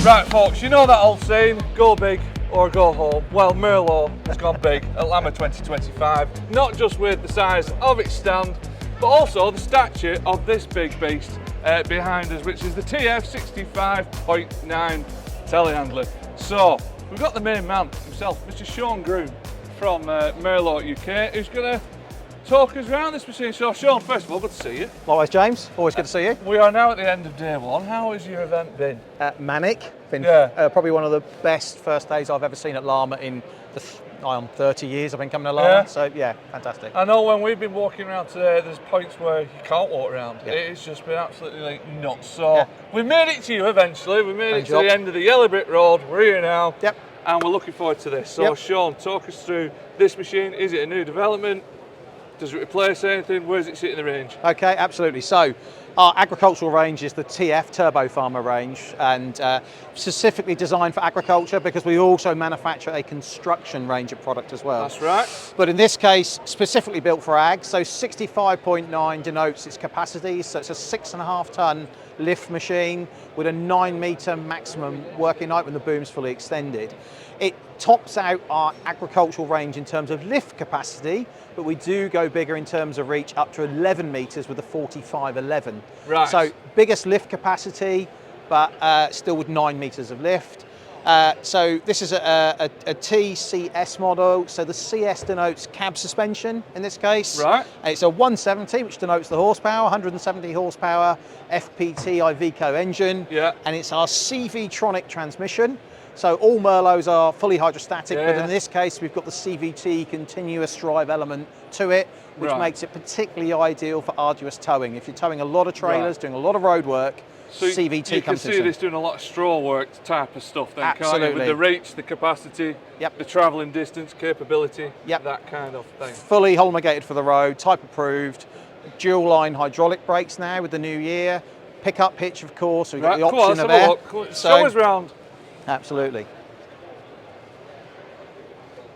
Right folks, you know that old saying, go big or go home. Well, Merlo has gone big at LAMMA 2025, not just with the size of its stand, but also the stature of this big beast behind us, which is the TF65.9 telehandler. So, we've got the main man himself, Mr. Sean Groom from Merlo UK, who's going to talk us around this machine. So Sean, first of all, good to see you. Likewise, James. Always good to see you. We are now at the end of day one. How has your event been? Manic. Been probably one of the best first days I've ever seen at LAMMA in the 30 years I've been coming to LAMMA. Yeah. So yeah, fantastic. I know when we've been walking around today, there's points where you can't walk around. Yeah. It's just been absolutely like nuts. So we made it to you eventually. We made it to the end of the yellow brick road. We're here now. Yep. And we're looking forward to this. So Sean, talk us through this machine. Is it a new development? Does it replace anything? Where does it sit in the range? Okay, absolutely. So our agricultural range is the TF Turbo Farmer range, and specifically designed for agriculture because we also manufacture a construction range of product as well. That's right. But in this case, specifically built for ag. So 65.9 denotes its capacity. So it's a 6.5 ton lift machine with a 9 metre maximum working height when the boom's fully extended. It tops out our agricultural range in terms of lift capacity, but we do go bigger in terms of reach up to 11 metres with a 4511. Right. So biggest lift capacity, but still with 9 metres of lift. So this is a TCS model. So the CS denotes cab suspension in this case. Right. It's a 170, which denotes the horsepower, 170 horsepower FPT Iveco engine. Yeah. And it's our CVTronic transmission. So all Merlos are fully hydrostatic, but in this case we've got the CVT continuous drive element to it, which makes it particularly ideal for arduous towing. If you're towing a lot of trailers, doing a lot of road work, so CVT you can comes see this doing a lot of straw work type of stuff then, can't you? With the reach, the capacity, the travelling distance, capability, that kind of thing. Fully homologated for the road, type approved, dual line hydraulic brakes now with the new year, pickup hitch of course, so we've got the option of air. Show us round. Absolutely.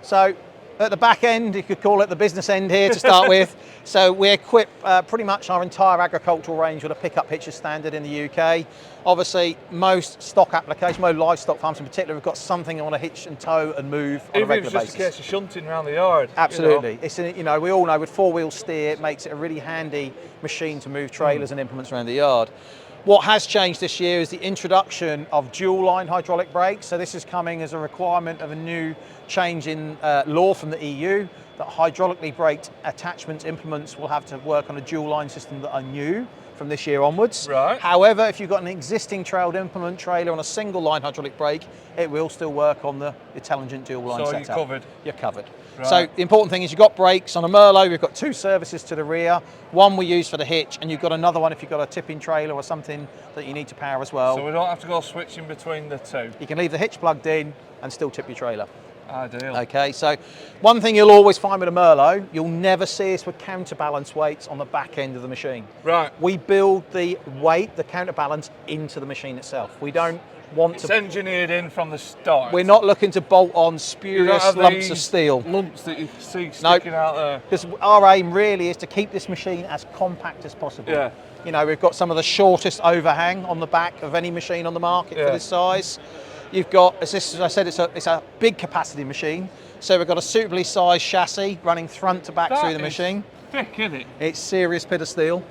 So at the back end, you could call it the business end here to start with. So we equip pretty much our entire agricultural range with a pickup hitch as standard in the UK. Obviously, most stock applications, most livestock farms in particular, have got something on a hitch and tow and move on a regular basis. Even just a case of shunting around the yard. Absolutely. You know. It's we all know with four-wheel steer, it makes it a really handy machine to move trailers and implements around the yard. What has changed this year is the introduction of dual line hydraulic brakes. So this is coming as a requirement of a new change in law from the EU, that hydraulically braked attachments, implements will have to work on a dual line system that are new from this year onwards. Right. However, if you've got an existing trailed implement trailer on a single line hydraulic brake, it will still work on the intelligent dual line setup. So you're covered? You're covered. Right. So the important thing is you've got brakes on a Merlo, we've got 2 services to the rear, one we use for the hitch, and you've got another one if you've got a tipping trailer or something that you need to power as well. So we don't have to go switching between the two. You can leave the hitch plugged in and still tip your trailer. Ideal. Okay, so one thing you'll always find with a Merlo, you'll never see us with counterbalance weights on the back end of the machine. Right. We build the weight, the counterbalance, into the machine itself. We don't want it's engineered in from the start. We're not looking to bolt on spurious lumps of steel. Lumps that you see sticking out there. Because our aim really is to keep this machine as compact as possible. Yeah. You know, we've got some of the shortest overhang on the back of any machine on the market for this size. You've got, as I said, it's a big capacity machine. So we've got a suitably sized chassis running front to back through the machine. Thick, isn't it? It's serious bit of steel.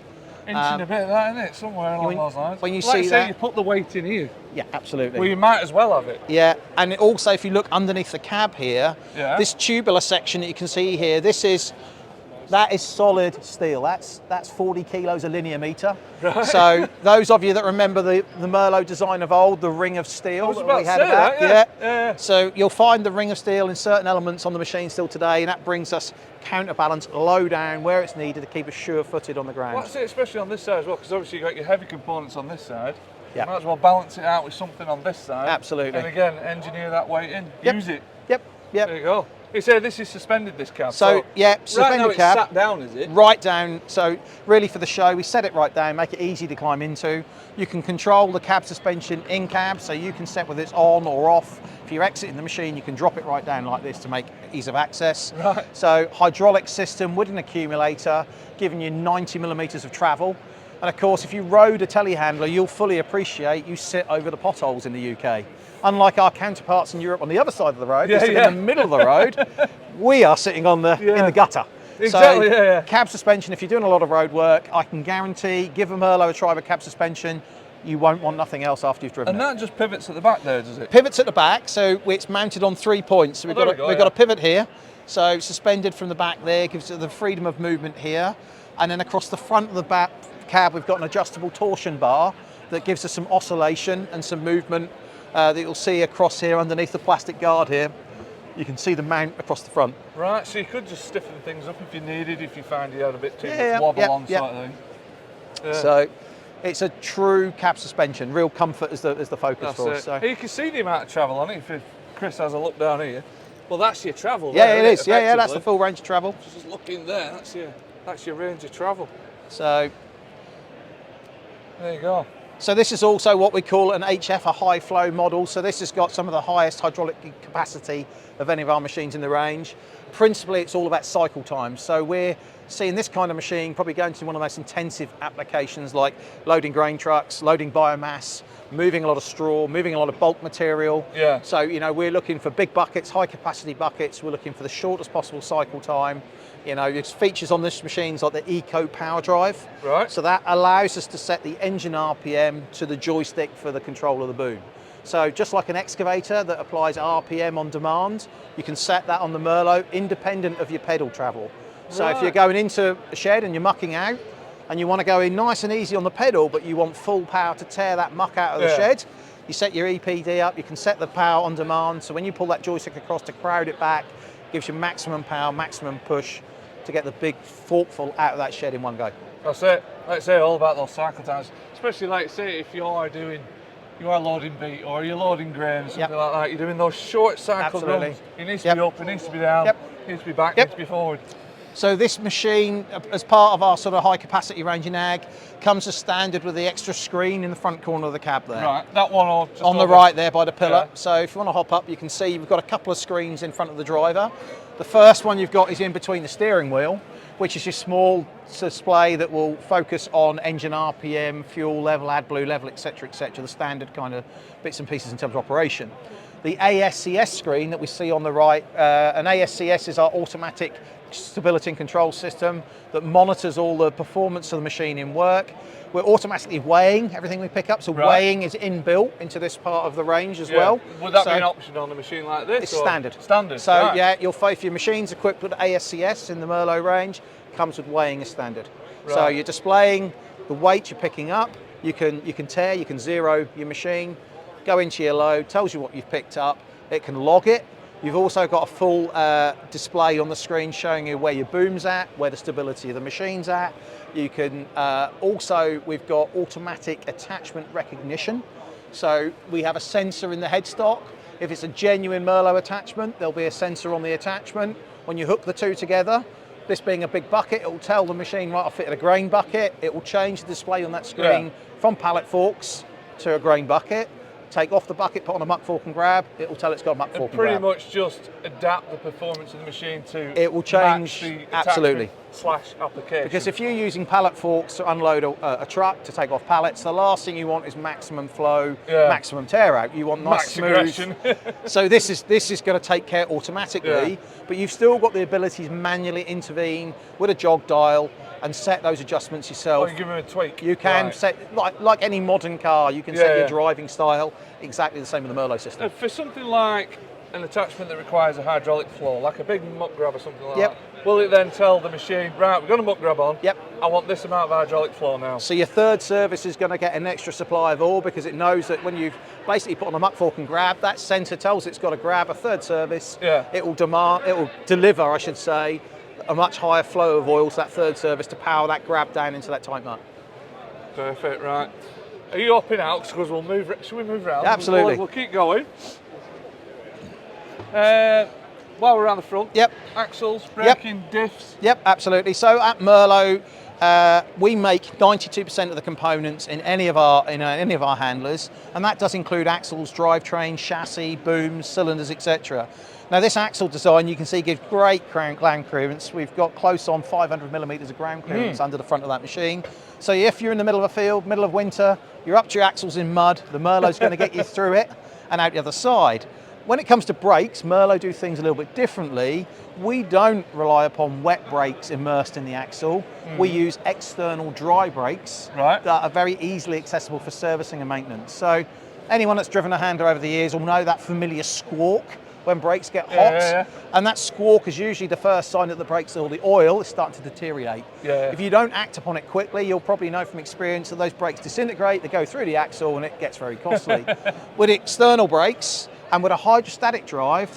Inching a bit of that, isn't it? Somewhere along those lines. When you like see that, you put the weight in here. Yeah, absolutely. Well, you might as well have it. Yeah, and also if you look underneath the cab here, this tubular section that you can see here, that is solid steel. That's 40 kilos a linear metre. Right. So those of you that remember the Merlo design of old, the ring of steel that we had about, So you'll find the ring of steel in certain elements on the machine still today, and that brings us counterbalance low down where it's needed to keep us sure-footed on the ground. Well, that's it, especially on this side as well, because obviously you've got your heavy components on this side. You might as well balance it out with something on this side. Absolutely. And again, engineer that weight in. Use it. Yep. There you go. You say this is suspended, this cab. So yeah, suspended right now cab. It's sat down, is it? Right down. So really for the show, we set it right down, make it easy to climb into. You can control the cab suspension in cab, so you can set whether it's on or off. If you're exiting the machine, you can drop it right down like this to make ease of access. Right. So hydraulic system with an accumulator, giving you 90 millimetres of travel. And of course, if you rode a telehandler, you'll fully appreciate you sit over the potholes in the UK. Unlike our counterparts in Europe on the other side of the road, you sit in the middle of the road, we are sitting on the in the gutter. Exactly, so cab suspension, if you're doing a lot of road work, I can guarantee, give a Merlo a try with cab suspension, you won't want nothing else after you've driven it. it. And that just pivots at the back there, does it? Pivots at the back, so it's mounted on 3 points. So we've got a pivot here, so suspended from the back there, gives it the freedom of movement here. And then across the front of the back cab, we've got an adjustable torsion bar that gives us some oscillation and some movement that you'll see across here underneath the plastic guard here. You can see the mount across the front. Right, so you could just stiffen things up if you needed, if you find you had a bit too much wobble on sort of thing. Yeah. So it's a true cab suspension. Real comfort is the focus for us. So. You can see the amount of travel on it if Chris has a look down here. Well, that's your travel. Yeah, there, it is. Yeah, that's the full range of travel. Just look in there. That's your range of travel. So there you go. So this is also what we call an HF, a high flow model. So this has got some of the highest hydraulic capacity of any of our machines in the range. Principally, it's all about cycle time. So we're seeing this kind of machine probably going to one of the most intensive applications like loading grain trucks, loading biomass, moving a lot of straw, moving a lot of bulk material. Yeah. So, you know, we're looking for big buckets, high capacity buckets. We're looking for the shortest possible cycle time. You know, there's features on this machines like the Eco Power Drive. Right. So that allows us to set the engine RPM to the joystick for the control of the boom. So just like an excavator that applies RPM on demand, you can set that on the Merlo independent of your pedal travel. So if you're going into a shed and you're mucking out and you want to go in nice and easy on the pedal, but you want full power to tear that muck out of the shed, you set your EPD up, you can set the power on demand. So when you pull that joystick across to crowd it back, it gives you maximum power, maximum push to get the big forkful out of that shed in one go. That's it. Like I say, all about those cycle times. Especially like say if you are loading beet or you're loading grain, something like that, you're doing those short cycle runs. It needs to be up, it needs to be down, it needs to be back, it needs to be forward. So this machine, as part of our sort of high capacity range in ag, comes as standard with the extra screen in the front corner of the cab there. Right, that one or just on the right there by the pillar. So if you want to hop up, you can see we've got a couple of screens in front of the driver. The first one you've got is in between the steering wheel, which is your small display that will focus on engine RPM, fuel level, AdBlue level, etc., the standard kind of bits and pieces in terms of operation. The ASCS screen that we see on the right, an ASCS is our automatic stability and control system that monitors all the performance of the machine in work. We're automatically weighing everything we pick up, so weighing is inbuilt into this part of the range as well. Would that be an option on a machine like this? It's standard. Standard. So yeah, if your machine's equipped with ASCS in the Merlo range, comes with weighing as standard. So you're displaying the weight you're picking up. You can tear, you can zero your machine, go into your load, tells you what you've picked up. It can log it. You've also got a full display on the screen showing you where your boom's at, where the stability of the machine's at. You can we've got automatic attachment recognition. So we have a sensor in the headstock. If it's a genuine Merlo attachment, there'll be a sensor on the attachment. When you hook the two together, this being a big bucket, it will tell the machine, right, I fitted a grain bucket. It will change the display on that screen from pallet forks to a grain bucket. Take off the bucket, put on a muck fork and grab, it will tell it's got a muck fork and grab. Pretty much just adapt the performance of the machine to it will change, the absolutely. / application. Because if you're using pallet forks to unload a truck, to take off pallets, the last thing you want is maximum flow, maximum tear out. You want nice, smooth. So this is going to take care automatically, but you've still got the ability to manually intervene with a jog dial and set those adjustments yourself. Oh, you give them a tweak. You can set, like any modern car, you can set your driving style exactly the same with the Merlo system. For something like an attachment that requires a hydraulic floor, like a big muck grab or something like that, will it then tell the machine, right, we've got a muck grab on, I want this amount of hydraulic floor now? So your third service is going to get an extra supply of oil because it knows that when you've basically put on a muck fork and grab, that sensor tells it's got to grab a third service. It will deliver, I should say, a much higher flow of oil to that third service to power that grab down into that tight muck. Perfect, right. Are you hopping out? Because we'll move. Should we move around? Absolutely. We'll keep going. While we're around the front. Axles, braking, diffs. Absolutely. So at Merlo, we make 92% of the components in any of our handlers, and that does include axles, drivetrain, chassis, booms, cylinders, etc. Now this axle design, you can see, gives great ground clearance. We've got close on 500 millimeters of ground clearance under the front of that machine. So if you're in the middle of a field, middle of winter, you're up to your axles in mud, the Merlo's going to get you through it and out the other side. When it comes to brakes, Merlo do things a little bit differently. We don't rely upon wet brakes immersed in the axle. We use external dry brakes that are very easily accessible for servicing and maintenance. So anyone that's driven a handler over the years will know that familiar squawk when brakes get hot. And that squawk is usually the first sign that the brakes or the oil is starting to deteriorate. If you don't act upon it quickly, you'll probably know from experience that those brakes disintegrate, they go through the axle, and it gets very costly. With external brakes, and with a hydrostatic drive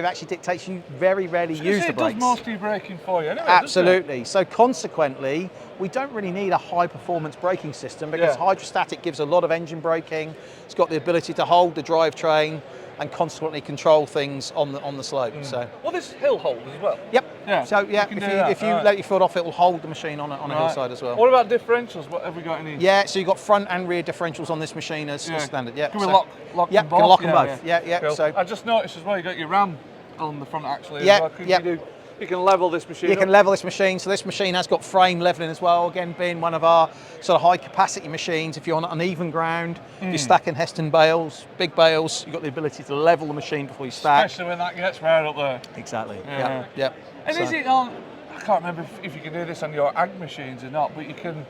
actually dictates you very rarely use the brakes. It does most of your braking for you anyway, absolutely. So consequently, we don't really need a high performance braking system because hydrostatic gives a lot of engine braking. It's got the ability to hold the drivetrain and consequently control things on the slope. So well, this hill hold as well. So if you let your foot off, it will hold the machine on a hillside as well. What about differentials? What have we got any? So you've got front and rear differentials on this machine as standard. Can we lock them both? Can lock them both. Cool. So I just noticed as well, you got your ram on the front actually. As well. You can level this machine. You can level this machine. So this machine has got frame leveling as well. Again, being one of our sort of high capacity machines. If you're on uneven ground, you're stacking Heston bales, big bales, you've got the ability to level the machine before you stack. Especially when that gets right up there. Exactly. And is it on? I can't remember if you can do this on your ag machines or not, but you can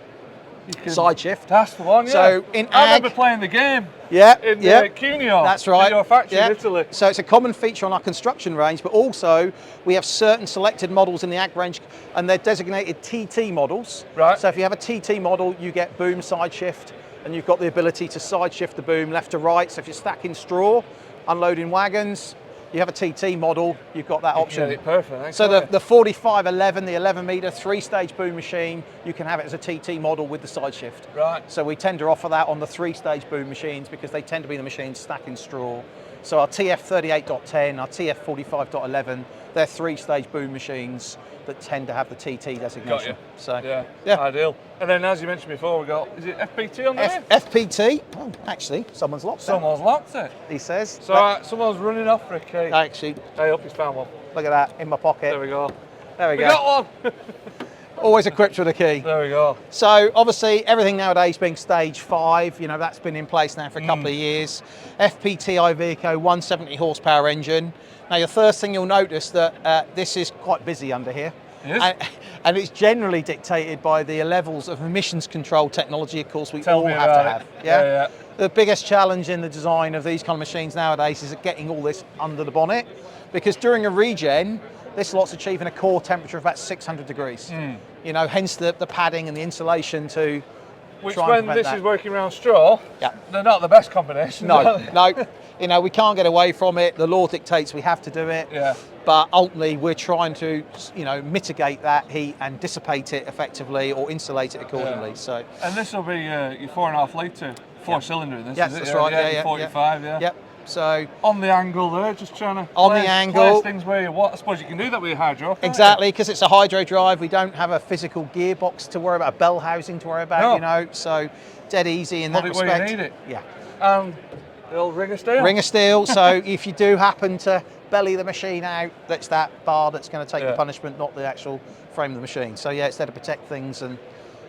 side shift. That's the one. So in I ag, remember playing the game. In Cuneo. That's right. Your factory in Italy. So it's a common feature on our construction range, but also we have certain selected models in the ag range, and they're designated TT models. So if you have a TT model, you get boom side shift, and you've got the ability to side shift the boom left to right. So if you're stacking straw, unloading wagons, you have a TT model, you've got that option. Perfect. So the 4511, the 11 metre, 3-stage boom machine, you can have it as a TT model with the side shift. So we tend to offer that on the 3-stage boom machines because they tend to be the machines stacking straw. So our TF68.9, our TF45.11, they're 3-stage boom machines that tend to have the TT designation. Got you. So ideal. And then, as you mentioned before, we got, is it FPT on there? FPT. Oh, actually, someone's locked it. Someone's locked it. He says. So someone's running off for a key. Actually. Hey, up, he's found one. Look at that in my pocket. There we go. There we go. We got one. Always equipped with a key. There we go. So obviously everything nowadays being stage 5, you know, that's been in place now for a couple of years. FPT Iveco 170 horsepower engine. Now the first thing you'll notice that this is quite busy under here. And it's generally dictated by the levels of emissions control technology, of course, we all have to have. The biggest challenge in the design of these kind of machines nowadays is getting all this under the bonnet, because during a regen, this lot's achieving a core temperature of about 600 degrees. You know, hence the padding and the insulation to Which try and when this that. is working around straw, they're not the best combination. No. You know, we can't get away from it. The law dictates we have to do it. But ultimately, we're trying to, you know, mitigate that heat and dissipate it effectively or insulate it accordingly. So. And this will be your 4.5 litre 4-cylinder in this. Yes, is it? That's right. 45. Yep. So on the angle there, just trying to place things where you want. I suppose you can do that with your hydro. Exactly, because it's a hydro drive. We don't have a physical gearbox to worry about, a bell housing to worry about. You know, so dead easy in that respect. Where you need it. And the old ring of steel. Ring of steel. So if you do happen to belly the machine out, that's that bar that's going to take the punishment, not the actual frame of the machine. So yeah, it's there to protect things and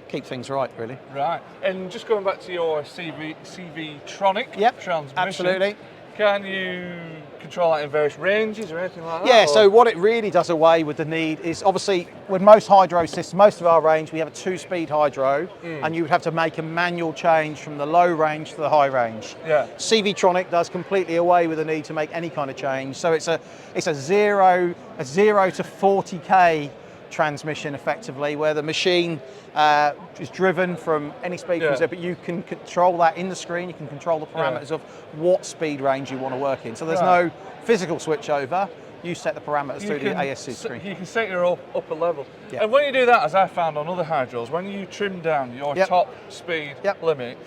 keep things right, really. Right. And just going back to your CVTronic transmission. Absolutely. Can you control that in various ranges or anything like that? Yeah, so what it really does away with the need is, obviously, with most hydro systems, most of our range, we have a 2-speed hydro, and you would have to make a manual change from the low range to the high range. CVTronic does completely away with the need to make any kind of change. So it's a 0 to 40k transmission effectively, where the machine is driven from any speed, but you can control that in the screen. You can control the parameters of what speed range you want to work in. So there's no physical switch over. You set the parameters through the ASC screen. You can set your upper level. And when you do that, as I found on other hydros, when you trim down your top speed limit,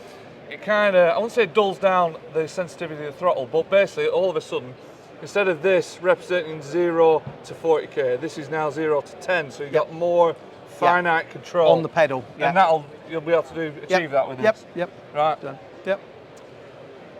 it kind of, I wouldn't say dulls down the sensitivity of the throttle, but basically all of a sudden, instead of this representing 0 to 40k, this is now 0 to 10, so you've got more finite control on the pedal. Yeah. And you'll be able to achieve that with this. Yep. Right. Done. Yep.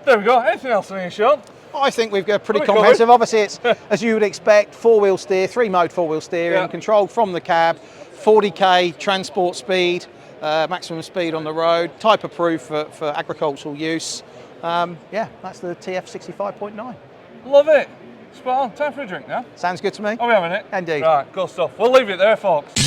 There we go. Anything else on here, Sean? I think we've got pretty comprehensive. Obviously, it's, as you would expect, four-wheel steer, three-mode four-wheel steering, controlled from the cab, 40k transport speed, maximum speed on the road, type-approved for agricultural use. Yeah, that's the TF65.9. Love it. Spot on. Time for a drink now. Sounds good to me. Are we having it? Indeed. Right, good stuff. We'll leave it there, folks.